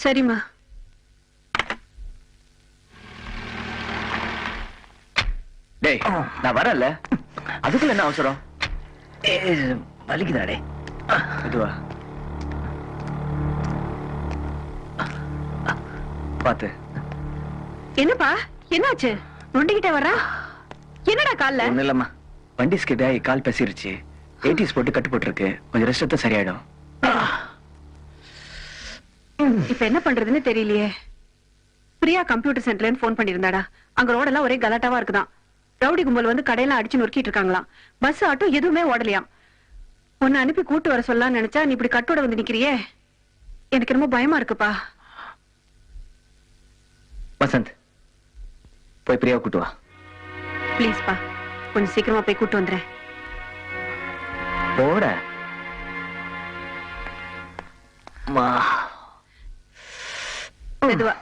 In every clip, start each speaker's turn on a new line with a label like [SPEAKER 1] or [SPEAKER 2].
[SPEAKER 1] சரிம்மா.
[SPEAKER 2] டேய் நான் வரல, அதுக்குள்ள என்ன அவசரம்?
[SPEAKER 3] வலிக்குதாடே.
[SPEAKER 2] இதுவா பாத்து.
[SPEAKER 1] என்னப்பா என்னாச்சு? நொண்டிக்கிட்டே வர்றா? என்னடா கால்ல?
[SPEAKER 2] ஒண்ணு இல்லம்மா, வண்டி ஸ்கிட் ஆகி கால் பேசிருச்சு. 80s போட்டு கட்டு போட்டுருக்கு, கொஞ்சம் ரெஸ்ட் எடுத்தா சரியாயிடும்.
[SPEAKER 1] இப்ப என்ன பண்றதுன்னு தெரியலையே. பிரியா கம்ப்யூட்டர் சென்டர்ல போன் பண்ணிருந்தாடா. அங்க ரோடெல்லாம் ஒரே கலாட்டாவா இருக்குதான். ரவுடி கும்பல் வந்து கடையெல்லாம் அடிச்சு நொறுக்கிட்டு இருக்காங்களாம். பஸ் ஆட்டோ எதுவுமே ஓடலையாம். உன்னை அனுப்பி கூட்டு வர சொல்லலாம்னு நினைச்சா நீ இப்படி கட்டோட வந்து நிக்கிறியே, எனக்கு ரொம்ப பயமா இருக்குப்பா.
[SPEAKER 2] வசந்த், போய் பிரியாவை கூட்டு வா.
[SPEAKER 1] பிளீஸ்பா, கொஞ்சம் சீக்கிரமா போய் கூட்டு வந்துறேன்.
[SPEAKER 2] போட
[SPEAKER 1] மெதுவா.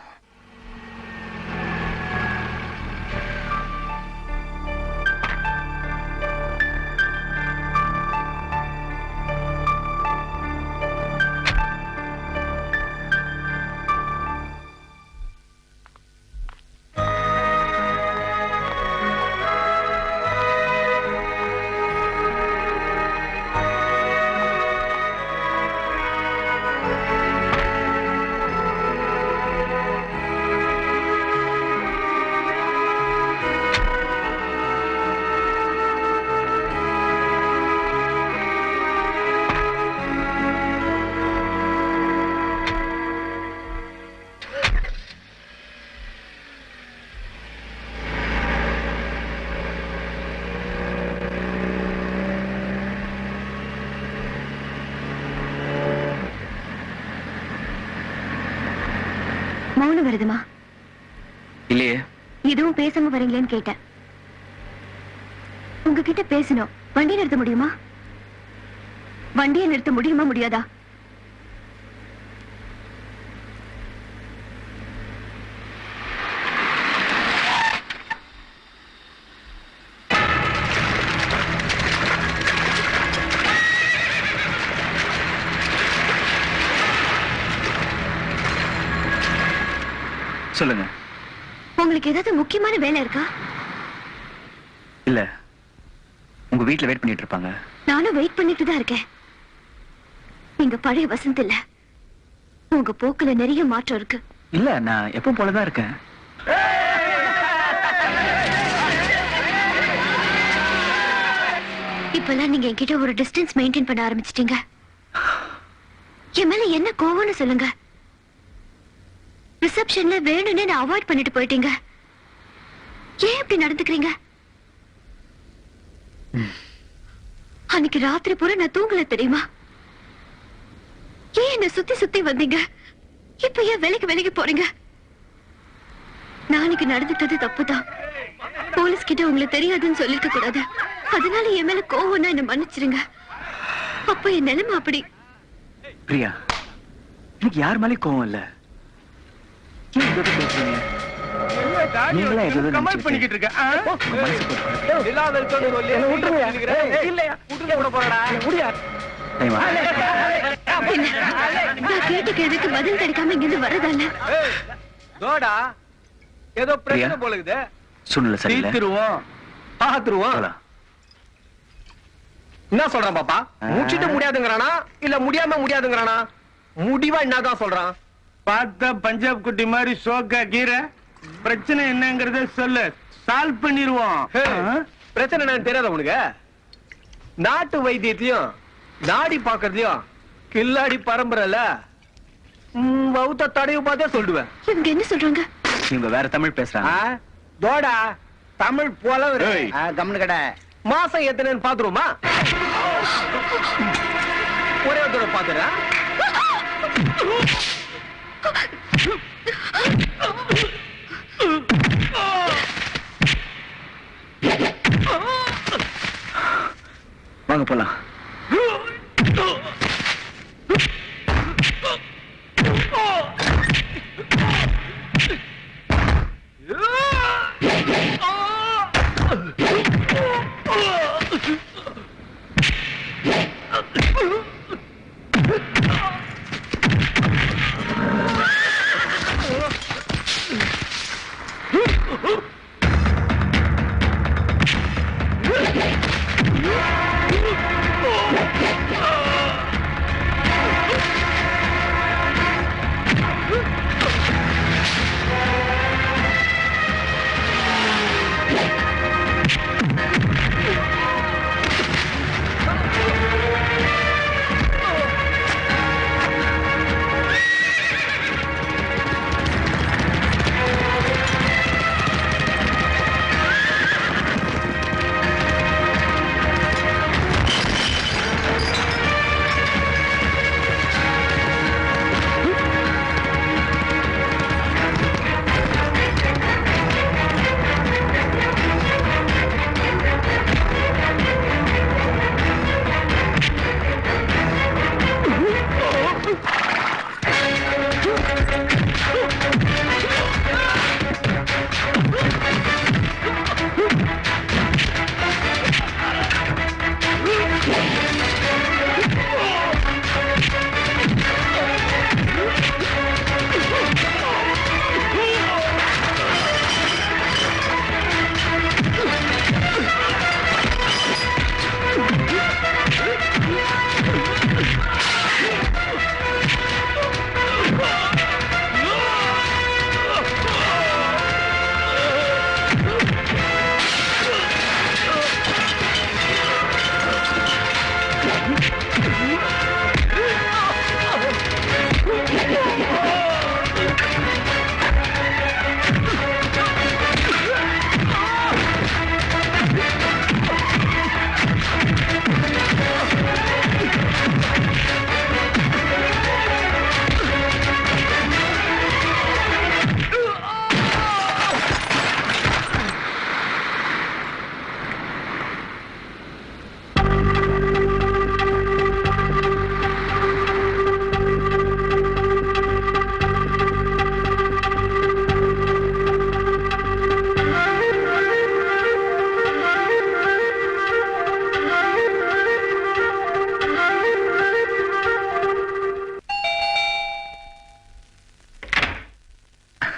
[SPEAKER 4] மௌனம் வருதுமா?
[SPEAKER 2] இல்லையே.
[SPEAKER 4] இதுவும் பேசாம வரீங்களேன்னு கேட்டேன். உங்ககிட்ட பேசணும். வண்டியை நிறுத்த முடியுமா? வண்டியை நிறுத்த முடியுமா முடியாதா?
[SPEAKER 2] சொல்லுங்க.
[SPEAKER 4] உங்களுக்கு ஏதாவது முக்கியமான வேலை இருக்கா?
[SPEAKER 2] இல்ல, உங்க வீட்டுல வெயிட் பண்ணிட்டு இருப்பாங்க.
[SPEAKER 4] நானும் வெயிட் பண்ணிட்டு தான் இருக்கேன். நீங்க பழைய வசந்த் இல்ல. உங்க போக்குல நிறைய மாற்றம் இருக்கு.
[SPEAKER 2] இல்ல, நான் எப்பவும் போலதான் இருக்கேன்.
[SPEAKER 4] இப்பெல்லாம் நீங்க என்கிட்ட ஒரு டிஸ்டன்ஸ் மெயின்டைன் பண்ண ஆரம்பிச்சிட்டீங்க. என் மேல என்ன கோவம்னு சொல்லுங்க. ரிசப்ஷன்ல வேணும்னே நான் அவாய்ட் பண்ணிட்டு போயிட்டீங்க. ஏன் இப்படி நடந்துக்கிறீங்க? அன்னைக்கு ராத்திரி பூரா நான் தூங்கல தெரியுமா? ஏன் என்ன சுத்தி சுத்தி வந்தீங்க? இப்ப ஏன் விலைக்கு போறீங்க? நாளைக்கு நடந்துட்டது தப்புதான். போலீஸ் கிட்ட உங்களுக்கு தெரியாதுன்னு சொல்லிருக்க கூடாது. அதனால என் மேல கோவம்னா என்ன மன்னிச்சிருங்க. அப்ப என் நிலைமை அப்படி.
[SPEAKER 2] பிரியா, எனக்கு யார் மேலே கோவம் இல்ல.
[SPEAKER 3] கமல் பண்ணிக்கிட்டு இருக்க.
[SPEAKER 4] நான் கேட்ட கேள்விக்கு பதில் கிடைக்காம இங்கிருந்து வரதால
[SPEAKER 3] ஏதோ பிரச்சனை போலுக்குது.
[SPEAKER 2] சூழ்நிலை சரியில்லை.
[SPEAKER 3] பாத்துருவோம். என்ன சொல்றான் பாப்பா? முடிச்சிட்டு முடியாதுங்கிறானா இல்ல முடியாதுங்கிறானா? முடிவா என்னதான் சொல்றான்?
[SPEAKER 5] பார்த்தா பஞ்சாப் குட்டி மாதிரி சோக்கா கீரை. பிரச்சனை என்னங்கறத சொல்லு, சால்வ் பண்ணிடுவோம்.
[SPEAKER 3] பிரச்சனை என்னன்னு தெரியாத உனக்கு? நாட்டு வைத்தியத்தையும் நாடி பாக்குறதையும் கில்லாடி பரம்பரைல வவுத்த தடவை பார்த்தே சொல்லுவேன்.
[SPEAKER 4] இவங்க என்ன சொல்றாங்க?
[SPEAKER 2] இவங்க வேற தமிழ் பேசுறாங்க.
[SPEAKER 3] தோடா தமிழ் போல
[SPEAKER 2] கம்னு கடை.
[SPEAKER 3] மாசம் எத்தனைன்னு பாத்துருவோமா? ஒரே ஒரு தடவை பாத்துறேன்.
[SPEAKER 2] வாங்க போலாம்.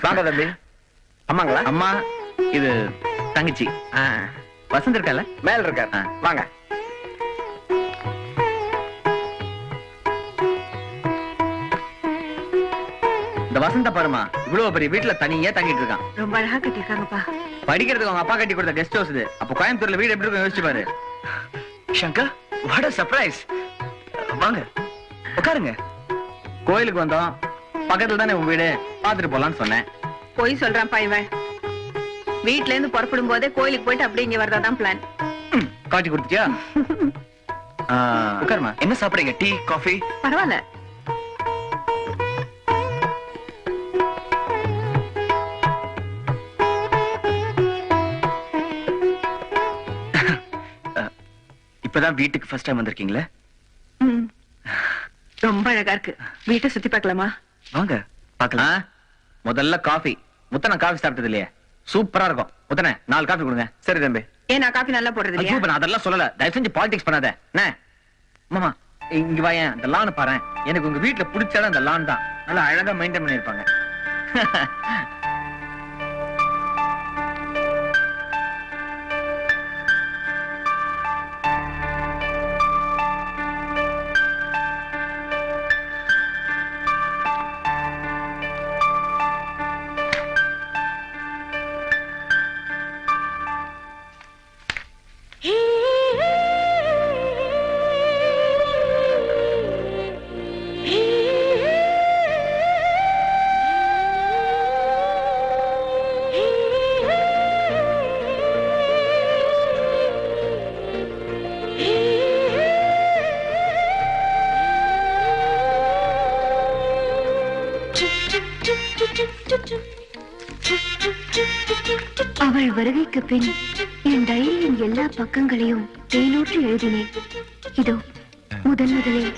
[SPEAKER 3] வாங்க தம்பி. அம்மாங்களா?
[SPEAKER 2] அம்மா இது தங்கச்சி. வசந்த் இருக்கால?
[SPEAKER 3] மேல இருக்காரு. வாங்க.
[SPEAKER 2] இந்த வசந்த பாருமா, இவ்வளவு பெரிய வீட்டுல தனியா தங்கிட்டு இருக்கான்.
[SPEAKER 1] ரொம்ப அழகா கட்டிருக்காங்கப்பா.
[SPEAKER 2] படிக்கிறதுக்கு அவங்க அப்பா கட்டி கொடுத்த கெஸ்ட் ஹவுஸ் இது. அப்ப கோயம்புத்தூர்ல வீடு எப்படி இருக்கும் யோசிச்சு பாரு. Shankar, what a surprise. வாங்க உட்காருங்க. கோயிலுக்கு வந்தோம், பக்கத்துல தானே உங்க வீடு, பாத்துட்டு போலான்னு சொன்னேன்.
[SPEAKER 1] போய் சொல்றான்ப்பா இவன். வீட்ல இருந்து புறப்படும் போதே கோயிலுக்கு போயிட்டு அப்படியே இங்க வரதான் பிளான்.
[SPEAKER 2] காட்டி கொடுத்தியா? உட்காருமா. என்ன சாப்பிடுறீங்க? Tea, coffee?
[SPEAKER 1] பரவாயில்ல.
[SPEAKER 2] இப்பதான் வீட்டுக்கு ஃபர்ஸ்ட் டைம் வந்திருக்கீங்களே?
[SPEAKER 1] ரொம்ப அழகா இருக்கு. வீட்டை சுத்தி பார்க்கலாமா?
[SPEAKER 2] வாங்க பார்க்கலாம். முதல்ல காஃபி. முத்தனை காஃபி சாப்பிட்டது இல்லையே? சூப்பரா இருக்கும். முத்தனை 4 காஃபி கொடுங்க.
[SPEAKER 3] சரி தம்பி.
[SPEAKER 1] ஏன் நான் காஃபி நல்லா போடுறது இல்லையா?
[SPEAKER 2] நான் அதெல்லாம் சொல்லல. தயவு செஞ்சு பாலிடிக்ஸ் பண்ணாத. என்ன மாமா, இங்க வாயேன். இந்த லான் பாரு. எனக்கு உங்க வீட்டுல பிடிச்சாலும் அந்த லான் தான். நல்லா அழகா மெயின்டைன் பண்ணிருப்பாங்க.
[SPEAKER 4] அவள் வருகைக்கு பின் என் டைரியின் எல்லா பக்கங்களையும் தேனூற்று எழுதினேன். இதோ முதலில்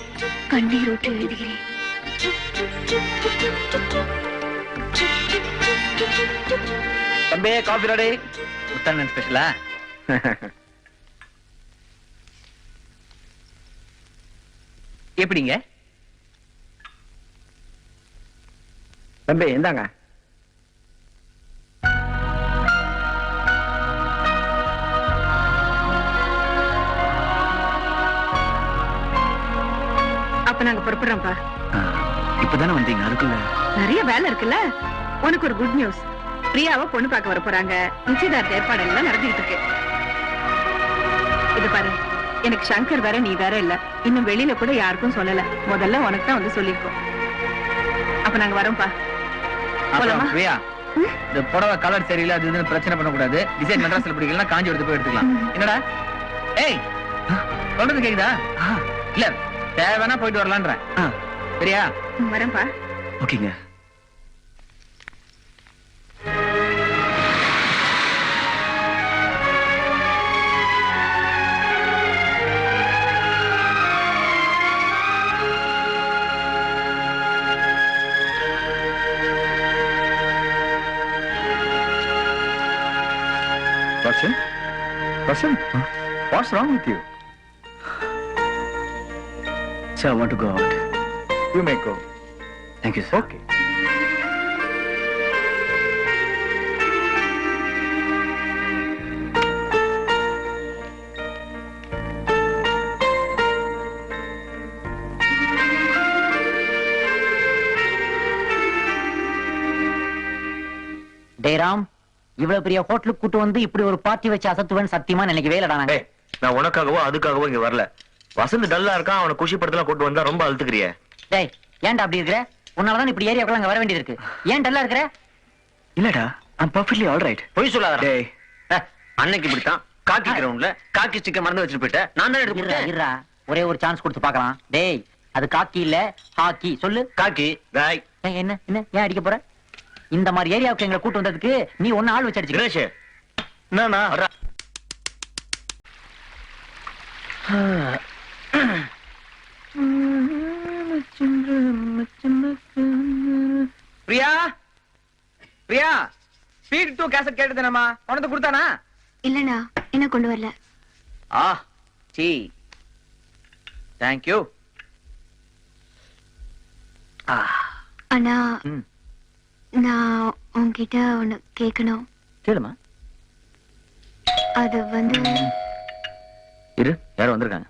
[SPEAKER 4] கண்ணீரூற்று எழுதுகிறேன்.
[SPEAKER 2] தம்பி காஃபி ரெடி. முத்தண்ணன் ஸ்பெஷலா? எப்படிங்க
[SPEAKER 3] தம்பி இந்தாங்க.
[SPEAKER 1] அப்ப நாங்க புறப்படுறோம்ப்பா.
[SPEAKER 2] இப்பதானே வந்தீங்க, அதுக்குள்ள
[SPEAKER 1] நிறைய வேலை இருக்குல்ல. உனக்கு ஒரு குட் நியூஸ். பிரியாவை பொண்ணு பார்க்க வர போறாங்க. நிச்சயதார்த்த ஏற்பாடுகள் நடந்துகிட்டு இருக்கு. இது பாரு, எனக்கு சங்கர் வேற நீ வேற இல்ல. இன்னும் வெளியில கூட யாருக்கும் சொல்லல. முதல்ல உனக்கு தான் வந்து சொல்லிருக்கோம். அப்ப நாங்க வரோம்ப்பா. போலாமா?
[SPEAKER 2] பிரியா, இந்த புடவை கலர் சரியில்லை, அது இதுன்னு பிரச்சனை பண்ணக்கூடாது. டிசைன் மெட்ராஸ்ல பிடிக்கலாம், காஞ்சி எடுத்து போய் எடுத்துக்கலாம். என்னடா ஏய், சொல்றது கேக்குதா? இல்ல தேவைன்னா போயிட்டு வரலான்றேன். சரியா?
[SPEAKER 1] வரேன்ப்பா.
[SPEAKER 2] ஓகேங்க.
[SPEAKER 3] Vasant, what's wrong with you?
[SPEAKER 2] Sir, I want to go out.
[SPEAKER 3] You may go.
[SPEAKER 2] Thank you, sir.
[SPEAKER 3] Okay.
[SPEAKER 6] டேராம், இவ்வளவு பெரிய ஹோட்டலுக்கு கூட்டு வந்து இப்படி ஒரு பார்ட்டி வச்சு அசத்துவேன்னு சத்தியமா நினைக்கவே இல்லடா. நாங்க
[SPEAKER 7] நான் உனக்காகவோ அதுக்காகவோ இங்க வரல. வசந்த் டல்லா இருக்கான், அவனை குஷிப்படுத்தலாம் கூட்டு வந்தா ரொம்ப அழுத்துக்கிறிய.
[SPEAKER 6] டேய், ஏன்டா அப்படி இருக்கிற? உன்னாலதான் இப்படி ஏரியாவுக்குள்ள அங்க வர வேண்டியது இருக்கு. ஏன் டல்லா இருக்கிற?
[SPEAKER 2] இல்லடா, I'm perfectly all right.
[SPEAKER 7] பொய் சொல்லாதடா.
[SPEAKER 2] டேய்,
[SPEAKER 7] அன்னைக்கு இப்படித்தான் காக்கி கிரவுண்ட்ல காக்கி ஸ்டிக்கர் மறந்து வச்சுட்டு போயிட்டேன். நான் தான் எடுத்து கொடுத்தேன்.
[SPEAKER 6] இருடா, ஒரே ஒரு சான்ஸ் கொடுத்து பார்க்கலாம். டேய், அது காக்கி இல்ல ஹாக்கி. சொல்லு.
[SPEAKER 7] காக்கி ராய்.
[SPEAKER 6] ஏய், என்ன என்ன ஏன் அடிக்க போற? இந்த மாதிரி ஏரியாவுக்கு எங்களை கூட்டு வந்ததுக்கு நீ ஒன்னு ஆள் வச்சு அடிச்சு.
[SPEAKER 7] தினேஷ் என்னண்ணா?
[SPEAKER 2] பிரியா, பிரியா, ஸ்பீட் 2 கேசட் கேட்டதுனமா கொண்டு கொடுத்தானா?
[SPEAKER 4] இல்லண்ணா, என்ன கொண்டு வரல.
[SPEAKER 2] ஆ, சீ. Thank you.
[SPEAKER 4] அண்ணா, நான் உன்கிட்ட ஒண்ணு கேட்கணும்.
[SPEAKER 2] கேளுமா.
[SPEAKER 4] அது வந்து
[SPEAKER 2] இரு, யாரும் வந்திருக்காங்க.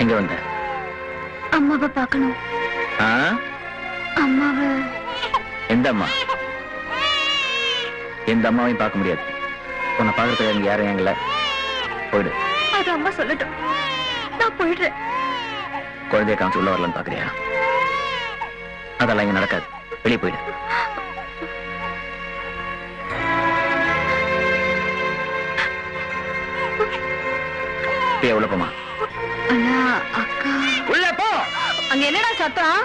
[SPEAKER 2] எங்க வந்த?
[SPEAKER 4] அம்மாவை பார்க்கணும்.
[SPEAKER 2] ஆ?
[SPEAKER 4] அம்மாவை
[SPEAKER 2] எந்த அம்மா? எந்த அம்மாவையும் பார்க்க முடியாது. உன்னை பார்க்கறதுக்கு எனக்கு யாரும் எங்கள. போயிடு.
[SPEAKER 4] அது அம்மா சொல்லட்டும், நான் போயிடுறேன்.
[SPEAKER 2] குழந்தைய காமிச்சு உள்ள வரலான்னு பாக்குறியா? அதெல்லாம் இங்க நடக்காது. வெளியே போயிடு. உள்ள போமா.
[SPEAKER 4] ஆனா அக்கா
[SPEAKER 2] உள்ள போ.
[SPEAKER 1] அங்க என்னடா சத்தம்?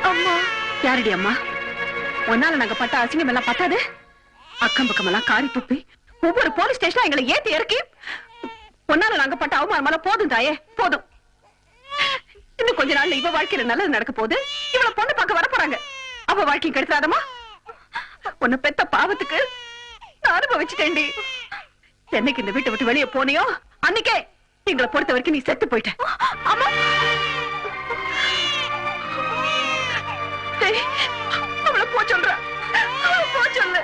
[SPEAKER 4] அம்மா
[SPEAKER 1] யாரடி அம்மா? ஒன்னால நாங்க பட்ட அசிங்கம் எல்லாம் பத்தாது. அக்கம் பக்கம் எல்லாம் காரி துப்பி ஒவ்வொரு போலீஸ் ஸ்டேஷனா எங்களை ஏத்தி இறக்கி ஒன்னால நாங்க பட்ட அவமானம் எல்லாம் போதும் தாயே, போதும். இன்னும் கொஞ்ச நாள்ல இவ வாழ்க்கையில நல்லது நடக்க போகுது. இவள பொண்ணு பார்க்க வர போறாங்க. அவ வாழ்க்கையும் கெடுத்துறாதம்மா. உன்னை பெத்த பாவத்துக்கு நான் அனுபவிச்சுட்டேன்டி. என்னைக்கு இந்த வீட்டை விட்டு வெளியே போனியோ அன்னைக்கே எங்களை பொறுத்த வரைக்கும் நீ செத்து போயிட்ட. அம்மா டேய், அவளை போ சொல்ற, அவளை போ சொல்லு.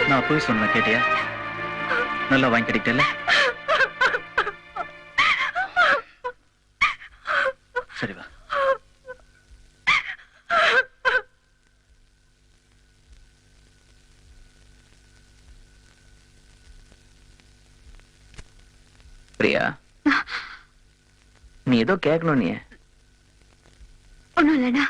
[SPEAKER 2] நான் போய் சொன்ன கேட்டியா? நல்லா வாங்கி கிடைக்கல. சரி வா. பிரியா, நீ ஏதோ கேட்கணும். நீ
[SPEAKER 4] ஒண்ணும் இல்லைண்ணா.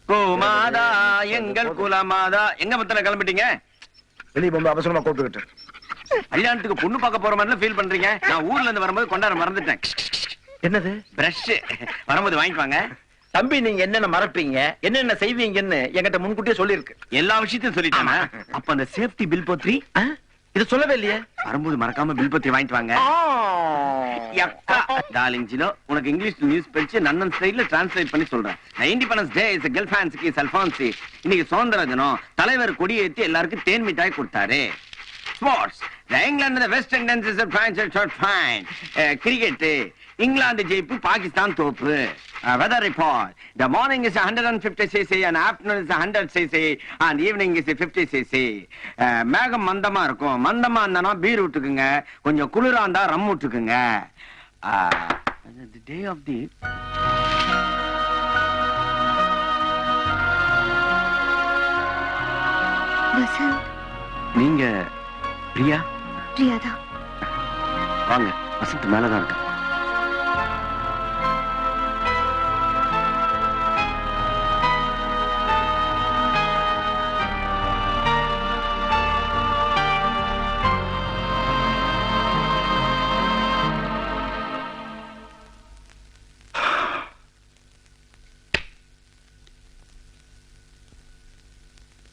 [SPEAKER 5] கோமாதா எங்கள் குலமாதா. எங்க மத்தன கிளம்பிட்டீங்க?
[SPEAKER 3] வெளியே போகும்போது அவசரமா கூப்பிட்டுக்கிட்டு.
[SPEAKER 5] கல்யாணத்துக்கு பொண்ணு பார்க்க போற மாதிரி ஃபீல் பண்றீங்க. நான் ஊர்ல இருந்து வரும்போது கொண்டாட மறந்துட்டேன்.
[SPEAKER 3] என்னது?
[SPEAKER 5] பிரஷ் வரும்போது வாங்கிட்டு வாங்க.
[SPEAKER 3] தம்பி, நீங்க என்னென்ன மறப்பீங்க, என்னென்ன செய்வீங்கன்னு என்கிட்ட முன்கூட்டியே சொல்லிருக்கு.
[SPEAKER 5] எல்லா விஷயத்தையும் சொல்லிட்டானா? அப்ப அந்த சேஃப்டி பில் போத்ரி
[SPEAKER 3] இது சொல்லவே இல்லையே.
[SPEAKER 5] வரும்போது மறக்காம பில் பத்தி வாங்கிட்டு வாங்க. டார்லிங் ஜினோ, உனக்கு இங்கிலீஷ் நியூஸ் படிச்சு நன்னன் ஸ்டைல்ல டிரான்ஸ்லேட் பண்ணி சொல்றேன். இண்டிபெண்டன்ஸ் டே இஸ் கேர்ள் ஃபேன்ஸுக்கு அல்பான்சி. இன்னைக்கு சுதந்திர தினம். தலைவர் கொடி ஏத்தி எல்லாருக்கும் தேன் மிட்டாய் கொடுத்தாரு. Sports, England the West Indies is a France shot fine. Cricket, England ஜெயிப்பு, பாகிஸ்தான் தோப்பு. Weather report, the morning is 150 cc and afternoon is 100 cc and evening is 50 cc. மேகம் மந்தமா இருக்கும். மந்தமா இருந்தா பீர் விட்டுக்குங்க, கொஞ்சம் குளிரா இருந்தா ரம் விட்டுக்குங்க. The day of the
[SPEAKER 4] Vasanth.
[SPEAKER 5] நீங்க பிரியா?
[SPEAKER 4] பிரியாதா?
[SPEAKER 5] வாங்க, வசந்த் மேலதான் இருக்கு.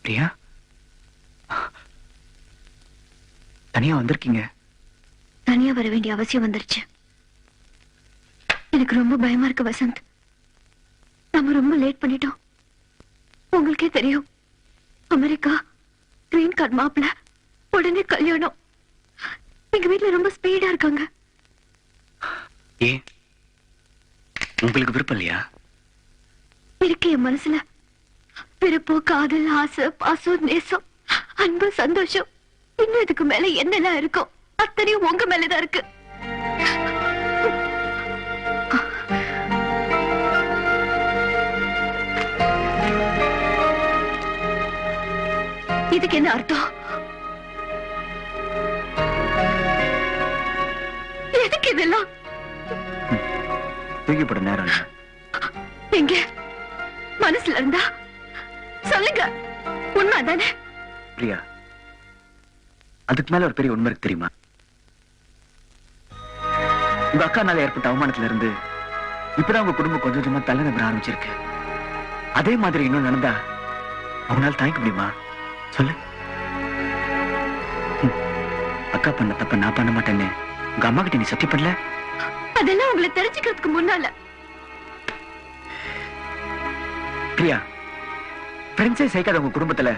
[SPEAKER 2] பிரியா, தனியா வந்திருக்கீங்க?
[SPEAKER 4] தனியா வர வேண்டிய அவசியம் வந்துருச்சு. எனக்கு ரொம்ப பயமா இருக்கு வசந்த். நம்ம ரொம்ப லேட் பண்ணிட்டோம். உங்களுக்கே தெரியும், அமெரிக்கா கிரீன் கார்டு மாப்பிள, உடனே கல்யாணம். எங்க வீட்டுல ரொம்ப ஸ்பீடா இருக்காங்க.
[SPEAKER 2] ஏன் உங்களுக்கு விருப்பம் இல்லையா?
[SPEAKER 4] இருக்கு என் மனசுல. பிறப்பு, காதல், ஆசை, பாசம், நேசம், அன்பு, சந்தோஷம், இன்னும் இதுக்கு மேல என்னெல்லாம் இருக்கும் அத்தனையும் உங்க மேலதான் இருக்கு. இதுக்கு என்ன அர்த்தம்? எதுக்கு இதெல்லாம்?
[SPEAKER 2] தூக்கி போட நேரம் இல்ல.
[SPEAKER 4] எங்க மனசுல இருந்தா சொல்லுங்க, உண்மை தானே?
[SPEAKER 2] பிரியா, அதுக்கு மேல ஒரு பெரிய உண்மை இருக்கு தெரியுமா? உங்க அக்கானால ஏற்பட்ட அவமானத்துல இருந்து இப்பதான் உங்க குடும்பம் கொஞ்சம் கொஞ்சமா தள்ள நம்பர ஆரம்பிச்சிருக்கு. அதே மாதிரி இன்னும் நடந்தா அவங்களால தாங்கிக்க முடியுமா? சொல்லு. அக்கா பண்ண தப்ப நான் பண்ண மாட்டேன்னு உங்க அம்மா கிட்ட நீ சத்தியம் பண்ணல?
[SPEAKER 4] அதெல்லாம் உங்களை தெரிஞ்சுக்கிறதுக்கு முன்னால.
[SPEAKER 2] பிரியா, ஃப்ரெண்ட்ஸே சேர்க்காத உங்க குடும்பத்துல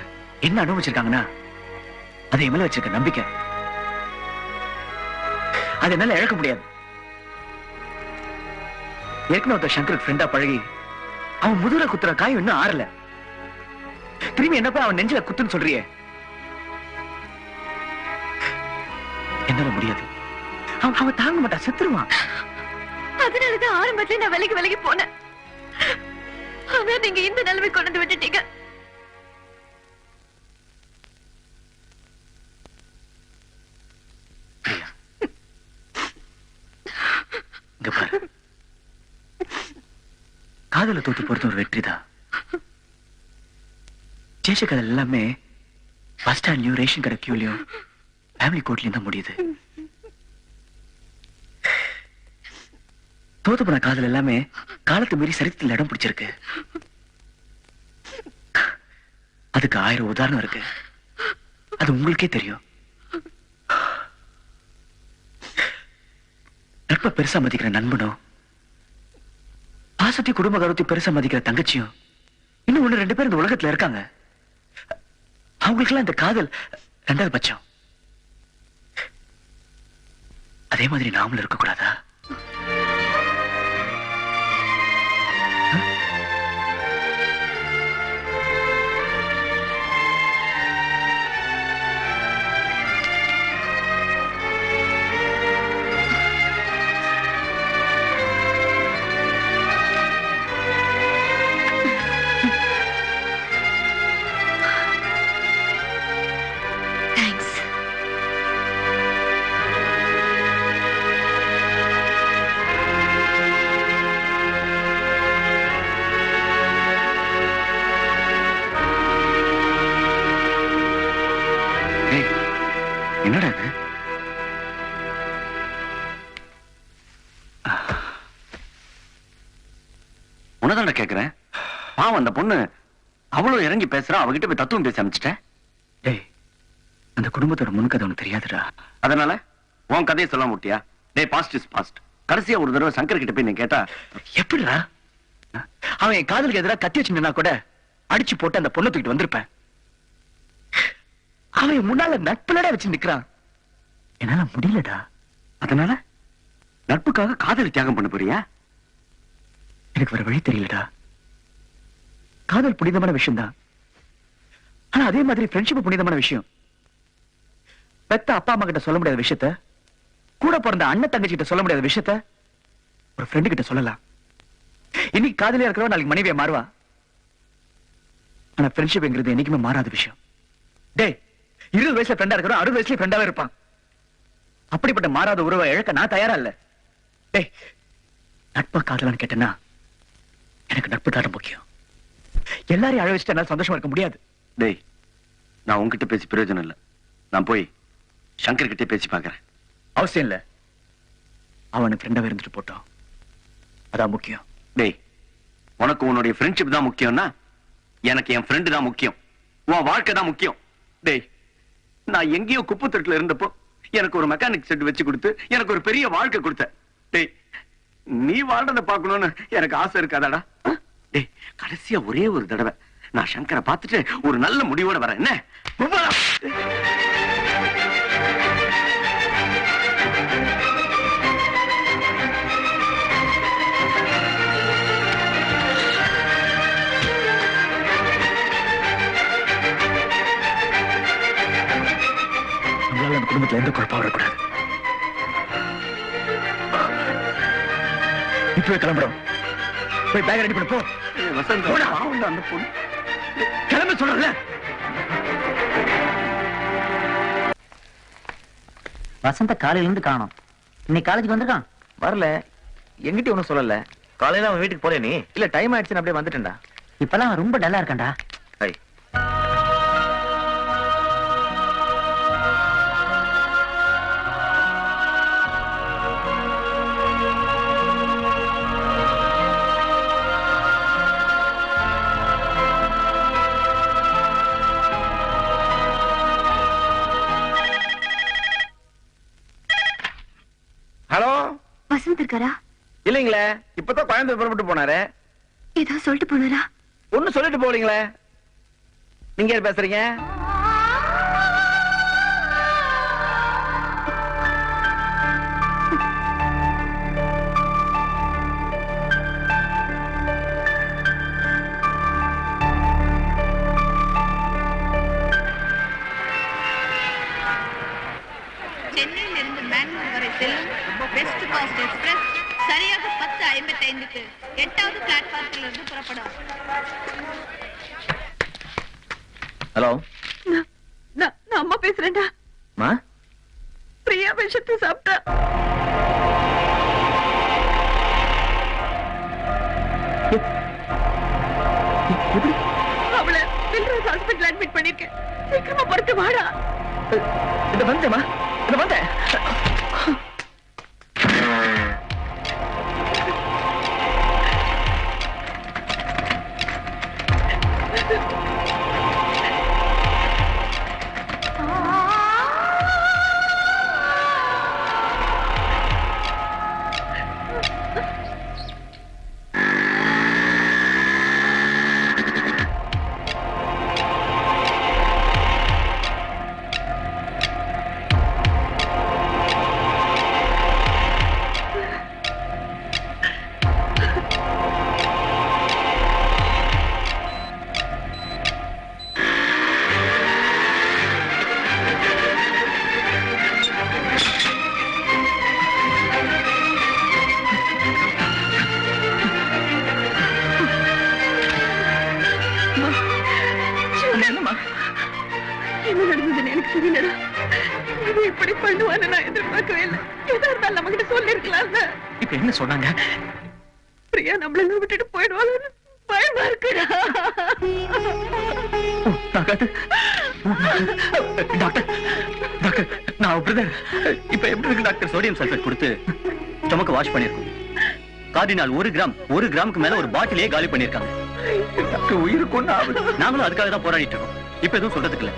[SPEAKER 2] என்ன அனுபவிச்சிருக்காங்கன்னா அதை மேல வச்சிருக்க நம்பிக்கை, அதை என்னால இழக்க முடியாது. ஏற்கனவே ஒருத்தர் சங்கருக்கு ஃப்ரெண்டா பழகி அவன் முதுகுல குத்துற காயம் இன்னும் ஆறல. திரும்பி என்ன போய் அவன் நெஞ்சில குத்துன்னு சொல்றியே, என்னால முடியாது. அவன் தாங்க மாட்டான், செத்துருவான்.
[SPEAKER 4] அதனாலதான் ஆரம்பத்துல நான் விலகி போனேன். ஆனா நீங்க இந்த நிலைமை கொண்டு விட்டுட்டீங்க.
[SPEAKER 2] இங்க பாரு, காதல தோத்து போறது ஒரு வெற்றிதான். ஜெயிச்ச கதை எல்லாமே பஸ் ஸ்டாண்ட்லயும் ரேஷன் கடை கியூலயும் ஃபேமிலி கோர்ட்லயும் தான் முடியுது. தோத்து போன காதல் எல்லாமே காலத்து மீறி சரித்திரத்தில் இடம் பிடிச்சிருக்கு. அதுக்கு 1000 உதாரணம் இருக்கு, அது உங்களுக்கே தெரியும். நட்பை பெருசா மதிக்கிற நண்பனும், பாசத்தை குடும்ப கருத்தை பெருசா மதிக்கிற தங்கச்சியும் இன்னும் 1-2 பேர் இந்த உலகத்துல இருக்காங்க. அவங்களுக்கெல்லாம் இந்த காதல் 2வது பட்சம். அதே மாதிரி நாமளும் இருக்கக்கூடாதா?
[SPEAKER 4] தேங்க்ஸ்.
[SPEAKER 2] என்னடா இது?
[SPEAKER 5] உனதாண்ட கேக்குறேன். பாவம் அந்த பொண்ணு அவ்வளவு இறங்கி பேசுறா, அவகிட்ட போய் தத்துவம் பேச அமைச்சிட்டேன்.
[SPEAKER 2] டேய், அந்த குடும்பத்தோட முன்கதை உனக்கு தெரியாதுடா.
[SPEAKER 5] அதனால உன் கதையை சொல்ல முட்டியா? டேய், பாஸ்ட் இஸ் பாஸ்ட். கடைசியா ஒரு தடவை சங்கர் கிட்ட போய் நீ கேட்டா
[SPEAKER 2] எப்படிடா? அவன் என் காதலுக்கு எதிராக கத்தி வச்சுனா கூட அடிச்சு போட்டு அந்த பொண்ணை தூக்கிட்டு வந்திருப்பேன். அவன் முன்னால நட்புலடா வச்சு நிக்கிறான். என்னால முடியலடா.
[SPEAKER 5] அதனால நட்புக்காக காதலை தியாகம் பண்ண போறியா?
[SPEAKER 2] எனக்கு வேற வழி தெரியலடா. காதல் புனிதமான விஷயம் தான், ஆனா அதே மாதிரி ஃப்ரெண்ட்ஷிப் புனிதமான விஷயம். பெத்த அப்பா அம்மா கிட்ட சொல்ல முடியாத விஷயத்த, கூட பிறந்த அண்ணன் தங்கச்சி கிட்ட சொல்ல முடியாத விஷயத்த ஒரு ஃப்ரெண்டு கிட்ட சொல்லலாம். இன்னைக்கு காதலியா இருக்கிறவன் நாளைக்கு மனைவியா மாறுவா. ஆனா ஃப்ரெண்ட்ஷிப்ங்கிறது என்னைக்குமே மாறாத விஷயம். டேய், 20 வயசுல ஃப்ரெண்டா இருக்கிறோம், 60 வயசுல ஃப்ரெண்டாவே இருப்பான். அப்படிப்பட்ட மாறாத உறவை இழக்க நான் தயாரா இல்ல. டேய், நட்பா காதலான்னு கேட்டேன்னா எனக்கு நட்பு தான் முக்கியம். எல்லாரையும் அழ வச்சுட்டு என்னால சந்தோஷமா இருக்க முடியாது.
[SPEAKER 5] டேய், நான் உன்கிட்ட பேசி பிரயோஜனம் இல்ல. நான் போய் சங்கர் கிட்ட பேசி பாக்குறேன்.
[SPEAKER 2] அவசியம் இல்ல, அவனுக்கு ஃப்ரெண்டாவே இருந்துட்டு போட்டோம், அதான் முக்கியம்.
[SPEAKER 5] டேய், உனக்கு உன்னுடைய ஃப்ரெண்ட்ஷிப் தான் முக்கியம்னா எனக்கு என் ஃப்ரெண்டு தான் முக்கியம். உன் வாழ்க்கை தான் முக்கியம். டேய், நான் எங்கேயோ குப்பை தொட்டில இருந்தப்போ எனக்கு ஒரு மெக்கானிக் செட் வச்சு கொடுத்து எனக்கு ஒரு பெரிய வாழ்க்கை கொடுத்த. டேய், நீ வாழ்றத பார்க்கணும்னு எனக்கு ஆசை இருக்காதாடா? டேய், கடைசியா ஒரே ஒரு தடவை நான் சங்கரை பார்த்துட்டு ஒரு நல்ல முடிவோட வரேன். என்ன?
[SPEAKER 2] நம்மளால அந்த குடும்பத்துல எந்த குழப்பம் வரக்கூடாது. இப்பவே கிளம்புறோம். போய் பேக் ரெடி பண்ண போ.
[SPEAKER 5] வசந்த், பாவம்டா அந்த பொண்ணு.
[SPEAKER 2] கிளம்ப சொல்றல.
[SPEAKER 6] வசந்த காலையில இருந்து காணோம். இன்னைக்கு காலேஜுக்கு வந்திருக்கான்?
[SPEAKER 2] வரல. எங்கிட்ட ஒண்ணும் சொல்லல. காலையில அவன் வீட்டுக்கு போல நீ? இல்ல, டைம் ஆயிடுச்சுன்னு அப்படியே வந்துட்டேன்டா.
[SPEAKER 6] இப்பெல்லாம் அவன் ரொம்ப டல்லா இருக்கான்டா.
[SPEAKER 2] ஐ, ஹலோ.
[SPEAKER 4] வசந்த் இருக்காரா?
[SPEAKER 2] இல்லீங்களே, இப்பதான் கோயம்புத்தூர் புறப்பட்டு போனாரு.
[SPEAKER 4] ஏதோ சொல்லிட்டு போனாரா?
[SPEAKER 2] ஒண்ணு சொல்லிட்டு போலீங்களே. நீங்க யார் பேசுறீங்க?
[SPEAKER 8] சென்னையில் இருந்து பெங்களூர் வரை செல்லும் வெஸ்ட் கோஸ்ட் எக்ஸ்பிரஸ் சரியாக 10:55க்கு 8வது பிளாட்பார்மில் இருந்து புறப்படும்.
[SPEAKER 2] ஹலோ.
[SPEAKER 1] நான் அம்மா பேசுறேன்டா.
[SPEAKER 2] மா,
[SPEAKER 1] பிரியா விஷத்தை சாப்பிட்டா. அவளை சில்ட்ரன்ஸ் ஹாஸ்பிட்டல் அட்மிட் பண்ணிருக்கேன். சீக்கிரமா பொறுத்து வாடா.
[SPEAKER 2] இது வந்தேம்மா, இது வந்தேன்.
[SPEAKER 1] என்ன நடந்ததுன்னு எனக்கு தெரியலடா. இது இப்படி பண்ணுவான்னு நான் எதிர்பார்க்கவே இல்லை. எதா இருந்தாலும் நம்ம கிட்ட சொல்லிருக்கலாம்ல.
[SPEAKER 2] இப்ப என்ன சொன்னாங்க?
[SPEAKER 1] பிரியா நம்மள விட்டுட்டு போயிடுவாங்க. பயமா இருக்குடா.
[SPEAKER 2] டாக்டர், டாக்டர், நான் அப்படிதான். இப்ப எப்படி இருக்கு டாக்டர்?
[SPEAKER 9] சோடியம் சல்பேட் கொடுத்து ஸ்டொமக் வாஷ் பண்ணிருக்கோம். கார்டினால் 1 கிராமுக்கு மேல ஒரு பாட்டிலே காலி பண்ணிருக்காங்க.
[SPEAKER 2] டாக்டர், உயிருக்கு ஒண்ணு ஆகுது.
[SPEAKER 9] நாங்களும் அதுக்காக தான் போராடிட்டு இருக்கோம். இப்ப எதுவும் சொல்றதுக்கு இல்ல.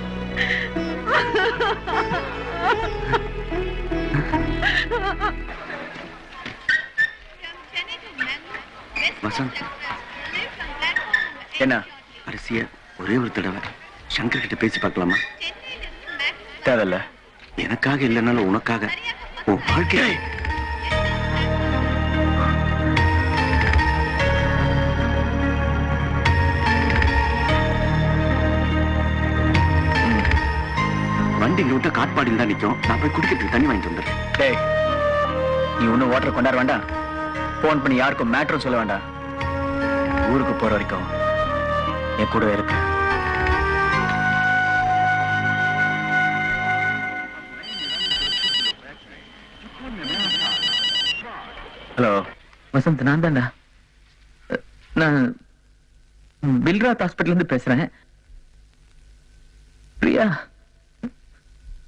[SPEAKER 5] வசந்த்,
[SPEAKER 2] என்ன?
[SPEAKER 5] அரிசிய ஒரே ஒரு தடவை சங்கர் கிட்ட பேசி பார்க்கலாமா?
[SPEAKER 2] தேவையில்ல.
[SPEAKER 5] எனக்காக இல்லைனாலும் உனக்காக உன் வாழ்க்கையை வண்டி இங்க விட்ட காட்பாடியில் தான் நிக்கும். நான் போய் குடிக்கிறதுக்கு தண்ணி வாங்கிட்டு வந்துடுறேன்.
[SPEAKER 2] டேய், நீ ஒன்னும் வாட்டர் கொண்டாட வேண்டாம். போன் பண்ணி யாருக்கும் மேட்டரும் சொல்ல வேண்டாம். ஊருக்கு போற வரைக்கும் என் கூட இருக்கு. ஹலோ வசந்த், நான் தான்டா. நான் பில்ராத் ஹாஸ்பிட்டல் இருந்து பேசுறேன்.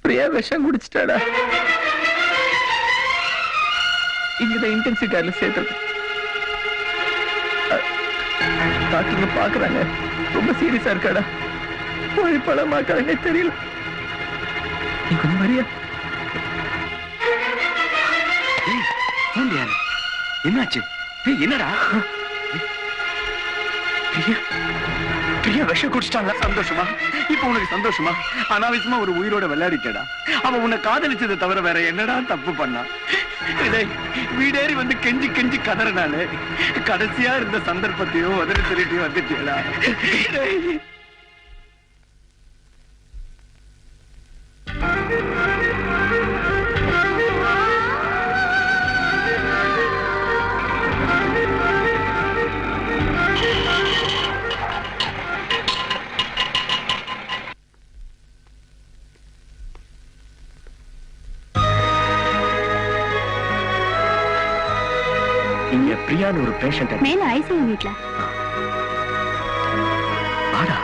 [SPEAKER 2] பிரியா விஷம் குடிச்சிட்டாடா. இங்கதான் இன்டென்சிவ் கேர்ல சேர்த்தது. டாக்டர் பாக்குறாங்க. ரொம்ப சீரியஸா இருக்காடா. பழமாக்காதே தெரியல. நீ கொஞ்சம் மரியா.
[SPEAKER 5] யாரு என்னாச்சு? என்னடா?
[SPEAKER 2] பிரியா விஷம் குடிச்சிட்டாங்க.
[SPEAKER 5] சந்தோஷமா? இப்ப உனக்கு சந்தோஷமா? அனாவசியமா ஒரு உயிரோட விளையாடிட்டடா. அவன் உன்னை காதலிச்சதை தவிர வேற என்னடா தப்பு பண்ணா? வீடேறி வந்து கெஞ்சி கெஞ்சி கதறனாலே கடைசியா இருந்த சந்தர்ப்பத்தையும் உதவி திருட்டியும் வந்துட்டேடா.
[SPEAKER 2] இங்க பிரியான்னு ஒரு பேஷண்ட்
[SPEAKER 4] மேல ஐசியூ வீட்ல.
[SPEAKER 2] ஆடா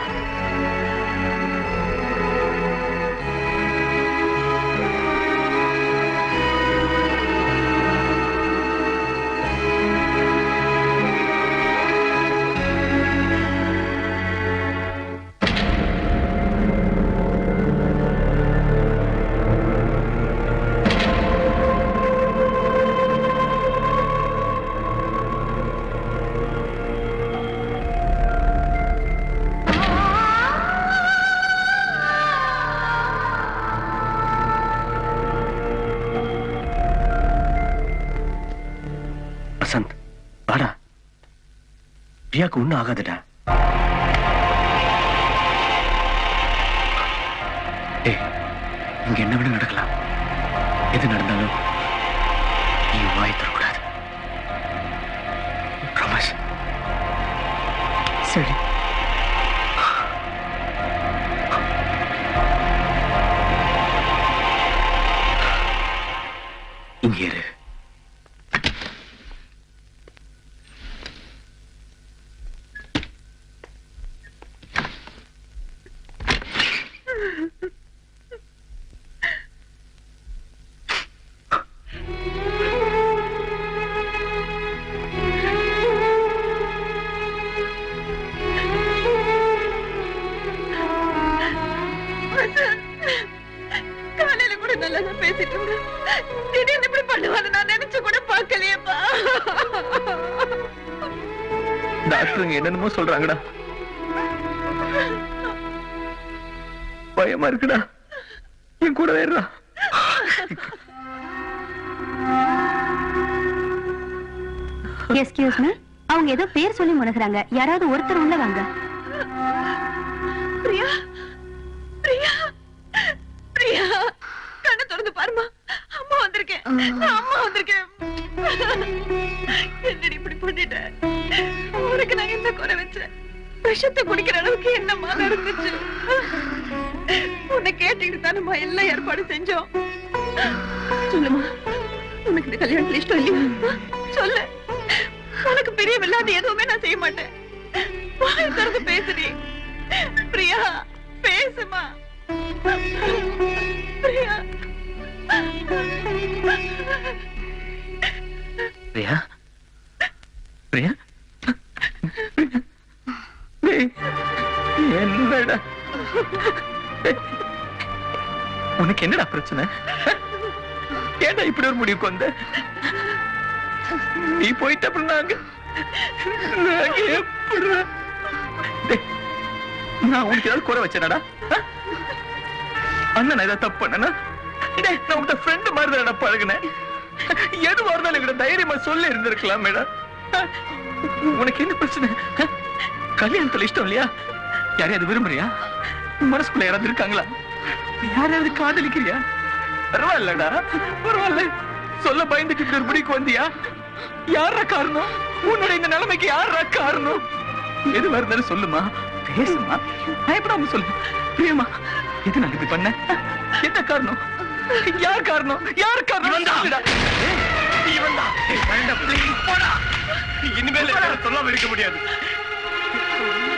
[SPEAKER 2] வசந்த், வாடா. பிரியாக்கு ஒண்ணும் ஆகாதுடா. இங்க என்ன வேணும் நடக்கலாம். எது நடந்தாலும் நீ வாய் தரக்கூடாது. ப்ராமிஸ். சரி. இங்க இரு.
[SPEAKER 8] காலையில கூட நல்லா தான் பேசிட்டு இருந்தேன். திடீர்னு இப்படி பண்ணுவான்னு நான் நினைச்சு கூட பார்க்கலையேப்பா.
[SPEAKER 2] டாக்டருங்க என்னென்னமோ சொல்றாங்கடா. பயமா இருக்குடா. என் கூட வேறா.
[SPEAKER 4] எஸ்கியூஸ் மீ, அவங்க ஏதோ பேர் சொல்லி முனகுறாங்க. யாராவது ஒருத்தர் உள்ள வாங்க.
[SPEAKER 8] பிரியா, பிரியா, பிரியா, கண்ணை திறந்து பாருமா. அம்மா வந்திருக்கேன், அம்மா வந்திருக்கேன். என்னடி இப்படி பண்ணிட்ட? உனக்கு நான் என்ன குறை வச்சேன்? விஷத்தை குடிக்கிற அளவுக்கு என்னமா நடந்துச்சு? உன்னை கேட்டுக்கிட்டு தானம்மா எல்லா ஏற்பாடு செஞ்சோம். சொல்லுமா, உனக்கு இந்த கல்யாணத்துல இஷ்டம் இல்லையா? சொல்லு. உனக்கு பிரியமில்லாத எதுவுமே நான் செய்ய மாட்டேன். வாய் திறந்து பேசுடி. பிரியா, பேசுமா. பிரியா,
[SPEAKER 2] பிரியா, பிரியா, என்னடா உனக்கு என்னடா பிரச்சனை? ஏடா இப்படி ஒரு முடிவுக்கு வந்த? நீ போயிட்ட அப்புறம் நாங்க நான் உனக்கு ஏதாவது குறை வச்சேனடா? அண்ணன் ஏதாவது தப்பு பண்ணனா? நான் உங்க ஃப்ரெண்ட் மாதிரி தான் பழகினேன். எதுவா இருந்தாலும் எங்கிட்ட தைரியமா சொல்லி இருந்திருக்கலாம் மேடம். உனக்கு என்ன பிரச்சனை? கல்யாணத்துல இஷ்டம் இல்லையா? யாரையாவது விரும்புறியா? மனசுக்குள்ள யாராவது இருக்காங்களா? யாராவது காதலிக்கிறியா? பரவாயில்லடா, பரவாயில்ல. சொல்ல பயந்துட்டு இப்படி ஒரு முடிவுக்கு வந்தியா? யாரா காரணம்? உன்னோட இந்த நிலைமைக்கு யாரா காரணம்? எதுவா இருந்தாலும் சொல்லுமா, பேசுமா, பயப்படாம சொல்லு. பிரியமா, எது நான் இப்படி பண்ண? என்ன காரணம்? யார் காரணம்? யார் காரணம்?
[SPEAKER 5] இனிமேல் சொல்லாம இருக்க முடியாது.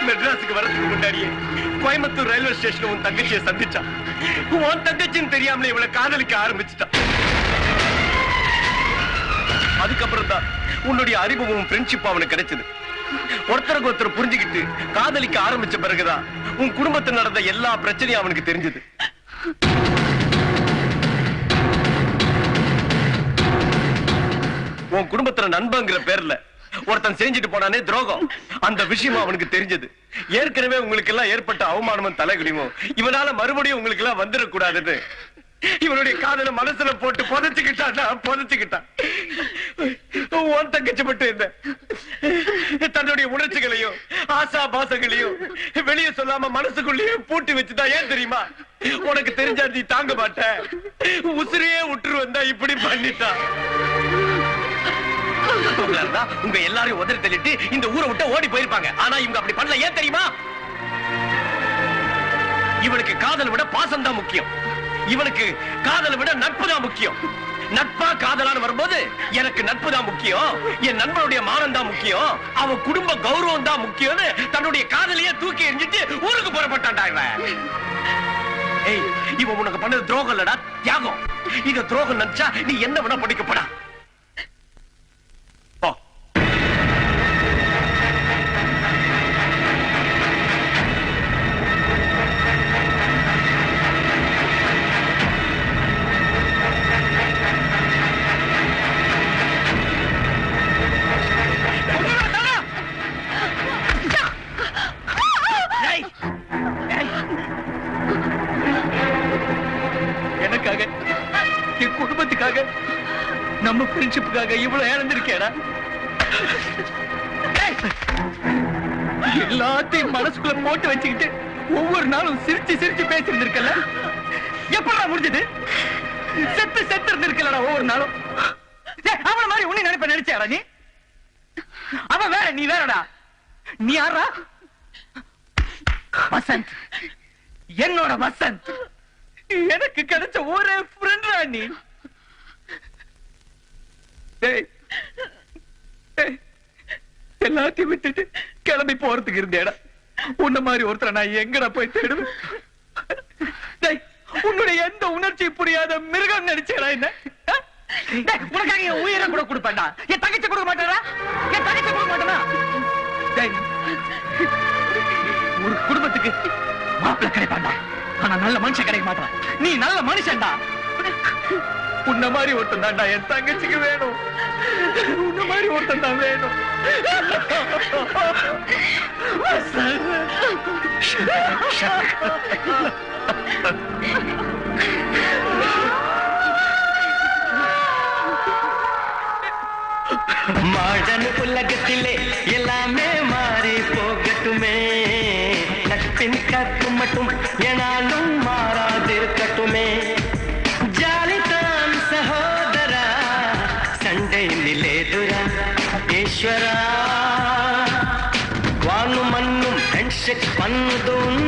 [SPEAKER 5] மெட்ராஸுக்கு வரதுக்கு முன்னாடியே கோயம்புத்தூர் ரயில்வே ஸ்டேஷன் உன் தங்கச்சியை சந்திச்சான். உன் தங்கச்சின்னு தெரியாமலே இவளை காதலிக்க ஆரம்பிச்சுட்டான். அதுக்கப்புறம் தான் உன்னுடைய அறிமுகமும் ஃப்ரெண்ட்ஷிப் அவனுக்கு கிடைச்சது.
[SPEAKER 3] ஒருத்தருக்கு ஒருத்தர் புரிஞ்சுக்கிட்டு காதலிக்க ஆரம்பிச்ச பிறகுதான் உன் குடும்பத்தில் நடந்த எல்லா பிரச்சனையும் அவனுக்கு தெரிஞ்சது. உன் குடும்பத்துல நண்பங்கிற பேர்ல ஒருத்தன் செஞ்சுட்டு போனானே துரோகம், அந்த விஷயம் அவனுக்கு தெரிஞ்சது. ஏற்கனவே உங்களுக்கு எல்லாம் ஏற்பட்ட அவமானமும் தலைகுடியும் இவனால மறுபடியும் உங்களுக்கு எல்லாம் வந்துடக்கூடாதுன்னு இவனுடைய காதல மனசுல போட்டு புதைச்சுக்கிட்டான். உன் தங்கச்சி மட்டும் என்ன தன்னுடைய உணர்ச்சிகளையும் ஆசா பாசங்களையும் வெளியே சொல்லாம மனசுக்குள்ளேயே பூட்டி வச்சுதான். ஏன் தெரியுமா? உனக்கு தெரிஞ்சா நீ தாங்க மாட்ட, உசிரையே விட்டுரு வந்தா இப்படி பண்ணிட்டான். உங்க எல்லாரையும் உதறி தள்ளிட்டு இந்த ஊரை விட்டு ஓடி போயிருப்பாங்க. ஆனா இவங்க அப்படி பண்ணல. ஏன் தெரியுமா? இவனுக்கு காதலை விட பாசம் தான் முக்கியம். இவனுக்கு காதலை விட நட்பு தான் முக்கியம். நட்பா காதலான்னு வரும்போது எனக்கு நட்பு தான் முக்கியம், என் நண்பனுடைய மானம் தான் முக்கியம், அவன் குடும்ப கௌரவம் தான் முக்கியம்னு தன்னுடைய காதலையே தூக்கி எறிஞ்சிட்டு ஊருக்கு புறப்பட்டான்டா இவன். ஏய், இவன் உனக்கு பண்ணது துரோகம் இல்லடா, தியாகம். இத துரோகம் நினைச்சா நீ என்ன வேணா படிக்கப்படா. எனக்காக, என் குடும்பத்துக்காக, நம்ம ஃப்ரெண்ட்ஷிப்புக்காக இவ்வளவு இழந்திருக்கேடா. எல்லாத்தையும் மனசுக்குள்ள போட்டு வச்சுக்கிட்டு ஒவ்வொரு நாளும் சிரிச்சு சிரிச்சு பேசிருந்திருக்கல. எப்படா முடிஞ்சது? செத்து இருந்திருக்கலடா ஒவ்வொரு நாளும். அவன மாதிரி உன்னை நினைச்சாடா நீ? அவன் வேற, நீ வேறடா. நீ யாரா? வசந்த், என்னோட வசந்த். எனக்கு கிடைச்ச ஒரே ஃப்ரெண்ட்ரா நீ. எல்லாத்தையும் விட்டுட்டு கிளம்பி போறதுக்கு இருந்தேடா. உன்ன மாதிரி ஒருத்தர நான் எங்கடா போய் தேடுவேன்? உன்னுடைய எந்த உணர்ச்சி புரியாத மிருகம் நினைச்சேடா என்ன? உனக்காக என் உயிரை கூட கொடுப்பேன்டா. என் தங்கச்சி கொடுக்க மாட்டாரா? என் தங்கச்சி கொடுக்க மாட்டானா? ஒரு குடும்பத்துக்கு மாப்பிள்ளை கிடைப்பான்டா, ஆனா நல்ல மனுஷன் கிடைக்க மாட்டான். நீ நல்ல மனுஷன்டா. உன்ன மாதிரி ஒருத்தன் தான்டா என் தங்கச்சிக்கு வேணும். உன்ன மாதிரி ஒருத்தன் தான் வேணும்.
[SPEAKER 10] மாடர்ன் உலகத்திலே எல்லாமே மாறி போகட்டுமே, நட்பின் கற்பு மட்டும் எனாலும் மாறாதிருக்கட்டுமே. ஜாலிதான் சகோதரா, சண்டை நிலேதுரா ஈஸ்வரா. வானும் மண்ணும் ஃப்ரெண்ட்ஷிப் பண்ணுதும்